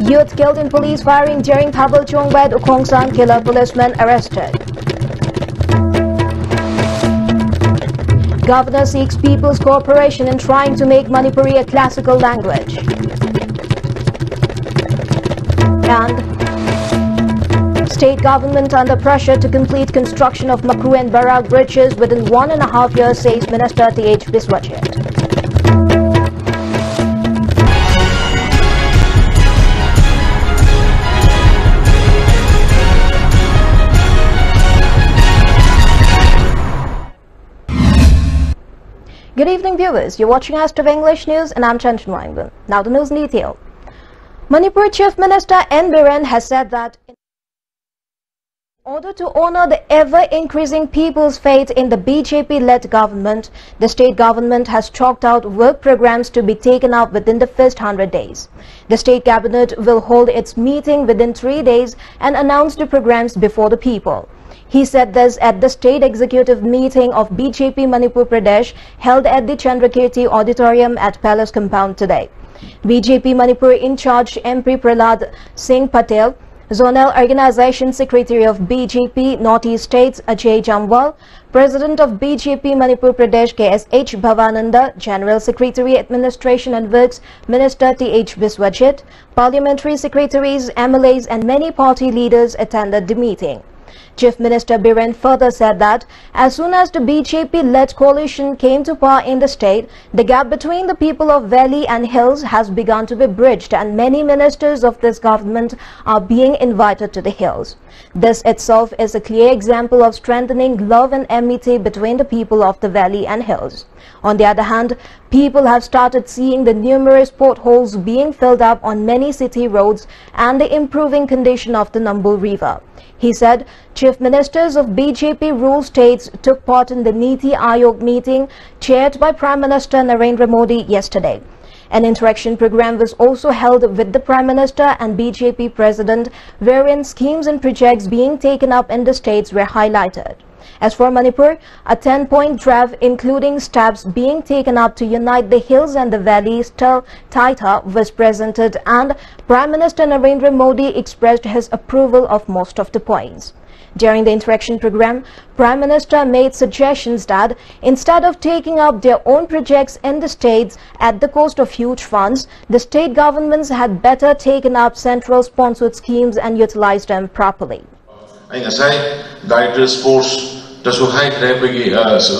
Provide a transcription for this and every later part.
Youth killed in police firing during Thabal Chongbad Ukhongsang killer policeman arrested. Governor seeks people's cooperation in trying to make Manipuri a classical language. And state government under pressure to complete construction of Makru and Barak bridges within 1.5 years, says Minister T.H. Biswajit. Good evening, viewers. You're watching Astro English News and I'm Chanchan Wangban. Now the news in detail. Manipur Chief Minister N. Biren has said that in order to honor the ever-increasing people's faith in the BJP-led government, the state government has chalked out work programs to be taken up within the first 100 days. The state cabinet will hold its meeting within 3 days and announce the programs before the people. He said this at the state executive meeting of BJP Manipur Pradesh held at the Chandrakirti Auditorium at Palace Compound today. BJP Manipur in charge MP Prahlad Singh Patel, Zonal Organization Secretary of BJP Northeast States Ajay Jamwal, President of BJP Manipur Pradesh KSH Bhavananda, General Secretary Administration and Works Minister T.H. Biswajit, Parliamentary Secretaries, MLAs and many party leaders attended the meeting. Chief Minister Biren further said that as soon as the BJP-led coalition came to power in the state, the gap between the people of Valley and Hills has begun to be bridged and many ministers of this government are being invited to the Hills. This itself is a clear example of strengthening love and amity between the people of the Valley and Hills. On the other hand, people have started seeing the numerous potholes being filled up on many city roads and the improving condition of the Nambul River. He said chief ministers of BJP ruled states took part in the Niti Aayog meeting chaired by Prime Minister Narendra Modi yesterday. An interaction program was also held with the Prime Minister and BJP President, wherein schemes and projects being taken up in the states were highlighted. As for Manipur, a 10-point draft including steps being taken up to unite the hills and the valley still tighter was presented and Prime Minister Narendra Modi expressed his approval of most of the points. During the interaction program, Prime Minister made suggestions that instead of taking up their own projects in the states at the cost of huge funds, the state governments had better taken up central sponsored schemes and utilized them properly. Director Sports Tasu high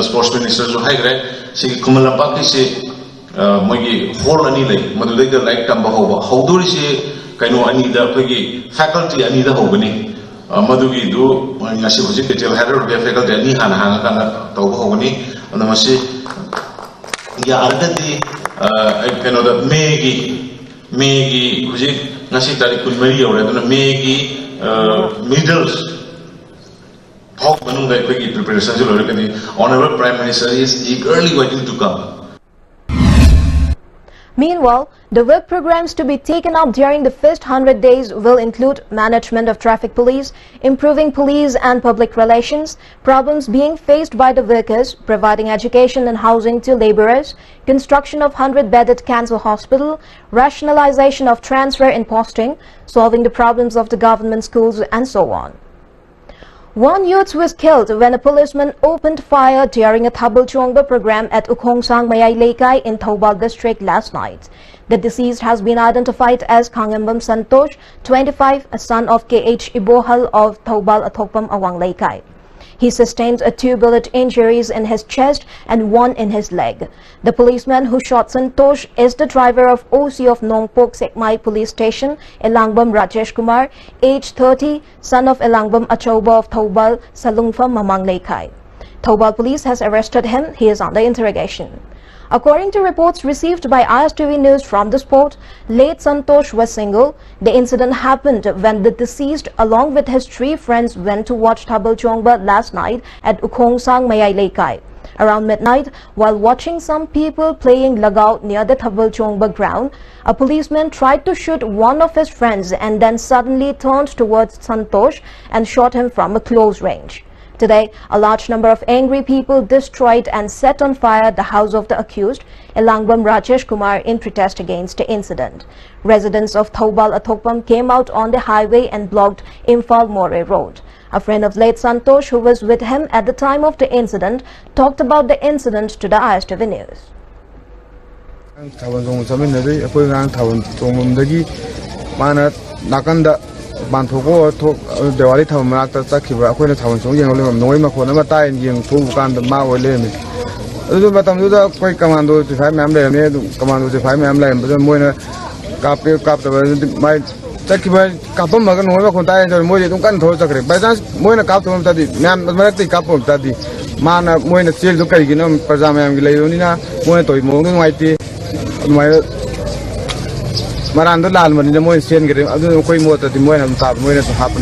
sports minister so high grade si Kumalapaki si mogi hall ani lay madudega like tamba hoba howduri si kaino ani da pagi faculty ani da hobani madugi du ngasi hoji ketel header of faculty ani hana hanga kana tawba hobani andamasi ya argati kaino da megi hoji ngasi tari kunmari yore aduna megi middles Honorable Prime Minister is eagerly waiting to come. Meanwhile, the work programs to be taken up during the first 100 days will include management of traffic police, improving police and public relations, problems being faced by the workers, providing education and housing to laborers, construction of 100-bedded cancer hospital, rationalization of transfer and posting, solving the problems of the government schools and so on. One youth was killed when a policeman opened fire during a Thabal Chongba program at Ukhongsang Mayai Lekai in Thoubal district last night. The deceased has been identified as Khangambam Santosh, 25, a son of K.H. Ibohal of Thoubal Athokpam Awang Lekai. He sustained 2 bullet injuries in his chest and 1 in his leg. The policeman who shot Santosh is the driver of OC of Nongpok Sekmai Police Station, Elangbam Rajesh Kumar, age 30, son of Elangbam Achoba of Thoubal, Salungfam Mamang Lekai. Thoubal police has arrested him. He is under interrogation. According to reports received by ISTV News from the spot, late Santosh was single. The incident happened when the deceased along with his 3 friends went to watch Thabal Chongba last night at Ukhongsang Mayai Lekai. Around midnight, while watching some people playing lagaw near the Thabal Chongba ground, a policeman tried to shoot one of his friends and then suddenly turned towards Santosh and shot him from a close range. Today, a large number of angry people destroyed and set on fire the house of the accused, Elangbam Rajesh Kumar, in protest against the incident. Residents of Thoubal Athokpam came out on the highway and blocked Imphal More Road. A friend of late Santosh, who was with him at the time of the incident, talked about the incident to the ISTV News. Banthoko Diwali Thamanata Sakiba, Aquina Town, Noima Konama Tai and Yang Fukan, the Mao Lemi. Batamuda, quite commando to 5 members, commando to 5 members, but then when a copy of my Sakiba Kapamagan, Nova Kontai, and Moy don't control Sakri. By that, Moina Kapam Tadi, Namati Kapam Tadi, Mana Moina Sil Kaginum, Pazam Leonina, Moito, Mongan Whitey, my Maranda Lalman in the Moy Sen, I don't know quite more that the Moy top, Moy to happen.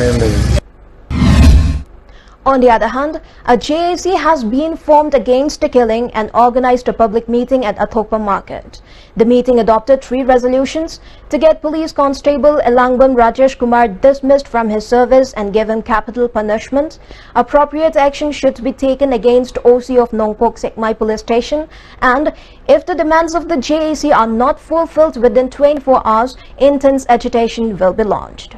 On the other hand, a JAC has been formed against the killing and organized a public meeting at Athokpa Market. The meeting adopted 3 resolutions to get Police Constable Elangbam Rajesh Kumar dismissed from his service and give him capital punishment. Appropriate action should be taken against OC of Nongpok Sekmai Police Station, and if the demands of the JAC are not fulfilled within 24 hours, intense agitation will be launched.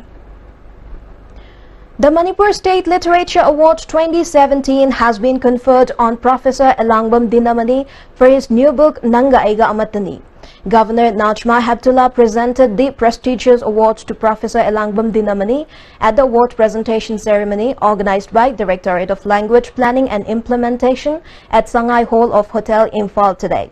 The Manipur State Literature Award 2017 has been conferred on Professor Elangbam Dinamani for his new book Nanga Aiga Amatani. Governor Najma Heptullah presented the prestigious award to Professor Elangbam Dinamani at the award presentation ceremony organized by Directorate of Language Planning and Implementation at Sangai Hall of Hotel Imphal today.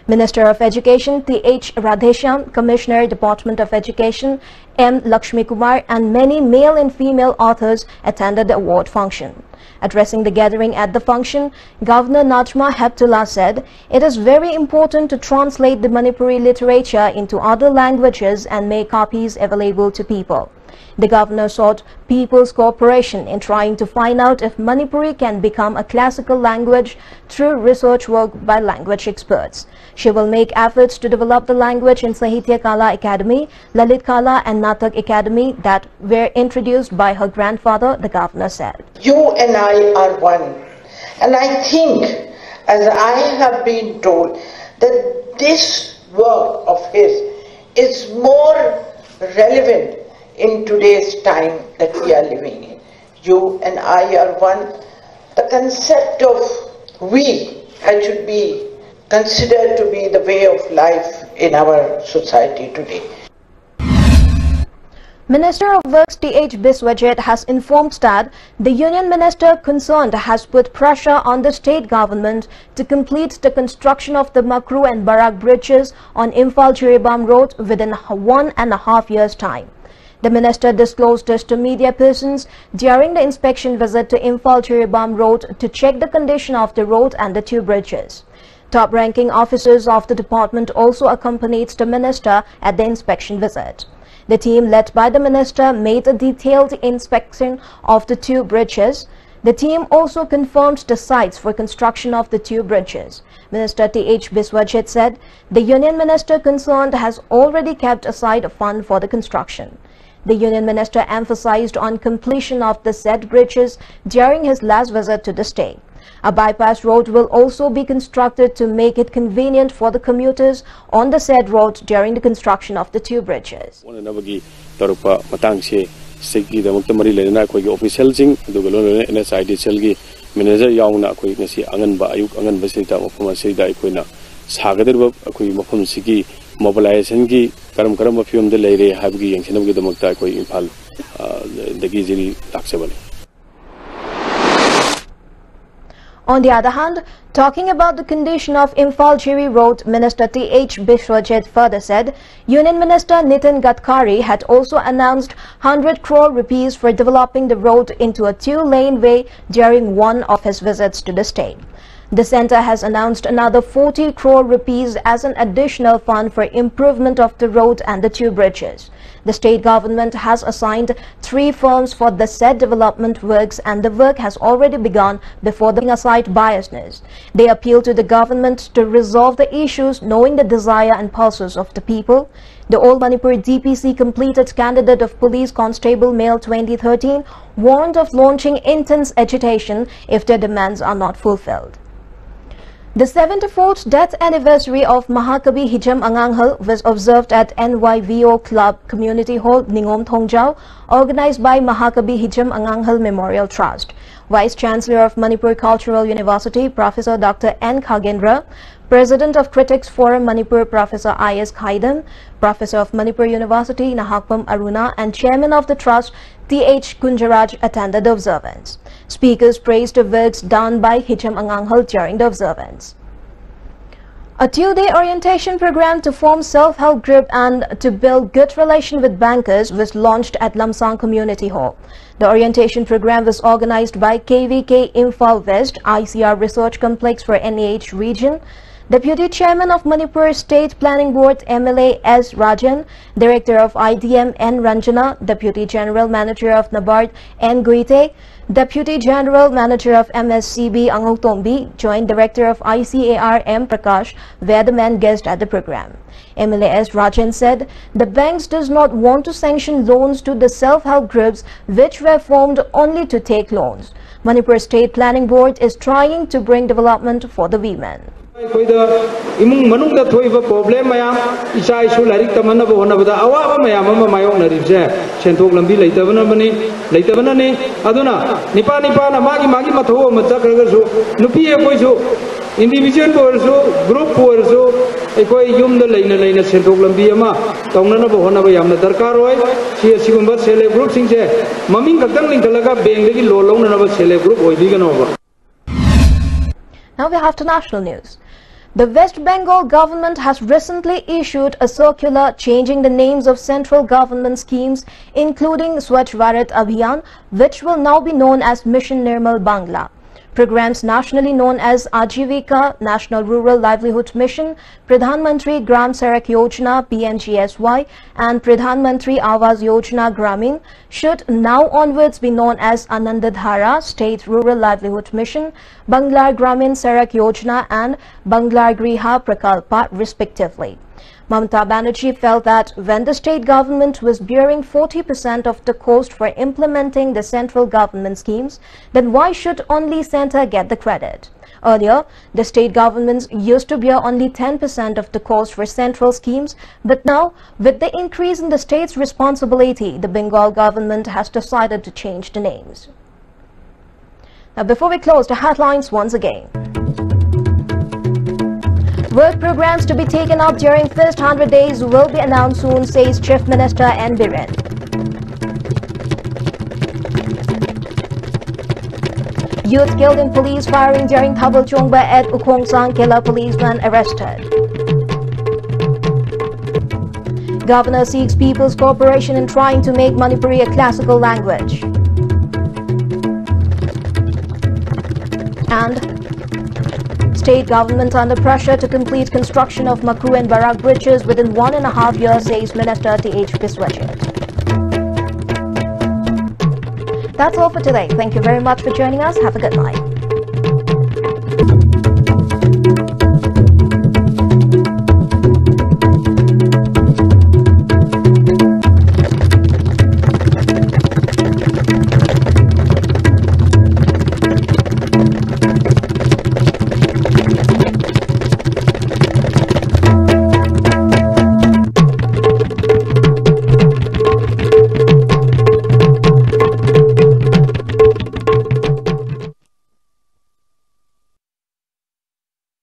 Minister of Education T.H. Radhesham, Commissioner, Department of Education M. Lakshmi Kumar, and many male and female authors attended the award function. Addressing the gathering at the function, Governor Najma Heptullah said, "It is very important to translate the Manipuri literature into other languages and make copies available to people." The governor sought people's cooperation in trying to find out if Manipuri can become a classical language through research work by language experts. She will make efforts to develop the language in Sahitya Kala Academy, Lalit Kala and Natak Academy that were introduced by her grandfather, the governor said. You and I are one. And I think, as I have been told, that this work of his is more relevant in today's time that we are living in. You and I are one. The concept of we should be considered to be the way of life in our society today. Minister of Works T.H. Biswajit has informed that the Union Minister concerned has put pressure on the state government to complete the construction of the Makru and Barak bridges on Imphal-Jiribam Road within 1.5 years' time. The minister disclosed this to media persons during the inspection visit to Imphal-Jiribam Road to check the condition of the road and the 2 bridges. Top-ranking officers of the department also accompanied the minister at the inspection visit. The team led by the minister made a detailed inspection of the 2 bridges. The team also confirmed the sites for construction of the 2 bridges. Minister T.H. Biswajit said the union minister concerned has already kept aside a fund for the construction. The union minister emphasized on completion of the said bridges during his last visit to the state. A bypass road will also be constructed to make it convenient for the commuters on the said road during the construction of the 2 bridges. Mobilization ki karam film de lay re habgi yang sinam ki damakta koi Imphal dagi jiri taxable. On the other hand, talking about the condition of Imphal-Jiri Road, Minister T.H. Biswajit further said, Union Minister Nitin Gadkari had also announced 100 crore rupees for developing the road into a 2-lane way during one of his visits to the state. The centre has announced another 40 crore rupees as an additional fund for improvement of the road and the 2 bridges. The state government has assigned 3 firms for the said development works, and the work has already begun before the aside biasness. They appeal to the government to resolve the issues knowing the desire and pulses of the people. The All Manipur DPC completed candidate of Police Constable Male 2013 warned of launching intense agitation if their demands are not fulfilled. The 74th death anniversary of Maha Heacham was observed at NYVO Club Community Hall, Ningom Thongjao, organized by Maha Heacham Memorial Trust. Vice Chancellor of Manipur Cultural University, Professor Dr. N. Khagendra, President of Critics Forum Manipur, Professor I.S. Khaidam, Professor of Manipur University, Nahakpam Aruna, and Chairman of the Trust, T.H. Kunjaraj, attended the observance. Speakers praised the works done by Heacham during the observance. A two-day orientation program to form self-help group and to build good relation with bankers was launched at Lamsang Community Hall. The orientation program was organized by KVK Imphal West ICR Research Complex for NAH region. Deputy Chairman of Manipur State Planning Board MLA S. Rajan, Director of IDM N. Ranjana, Deputy General Manager of NABARD N. Guite, Deputy General Manager of MSCB Angok Tombi, Joint Director of ICAR M. Prakash were the main guests at the program. MLA S. Rajan said the banks does not want to sanction loans to the self-help groups which were formed only to take loans. Manipur State Planning Board is trying to bring development for the women. Imung manung da thoi ba problem mayam isai su larik taman na bona bada awa ba mayam ma mayong na ribse senthok lambi leitabana ne aduna nipa na magi matho ma chakraga su nupi e koi su individual por su group por su e koi yum da leina senthok lambi ama tauna na bona ba yamna darkar hoy si sigumba sele group sing se maming kakang lingkalaga bank gi lo long na ba sele group hoy bi gano ba. Now we have to national news. The West Bengal government has recently issued a circular changing the names of central government schemes, including Swachh Bharat Abhiyan, which will now be known as Mission Nirmal Bangla. Programs nationally known as Ajivika, National Rural Livelihood Mission, Pradhan Mantri Gram Sadak Yojana PMGSY, and Pradhan Mantri Awas Yojana Gramin should now onwards be known as Anandadhara State Rural Livelihood Mission, Banglar Gramin Sadak Yojana, and Banglar Griha Prakalpa, respectively. Mamata Banerjee felt that when the state government was bearing 40% of the cost for implementing the central government schemes, then why should only centre get the credit? Earlier, the state governments used to bear only 10% of the cost for central schemes, but now, with the increase in the state's responsibility, the Bengal government has decided to change the names. Now, before we close, the headlines once again. Work programs to be taken up during first 100 days will be announced soon, says Chief Minister N. Biren. Youth killed in police firing during Thabal Chongba at Ukhongsang, killer policeman arrested. Governor seeks people's cooperation in trying to make Manipuri a classical language. And state government under pressure to complete construction of Makru and Barak bridges within 1.5 years, says Minister T.H. Biswajit. That's all for today. Thank you very much for joining us. Have a good night.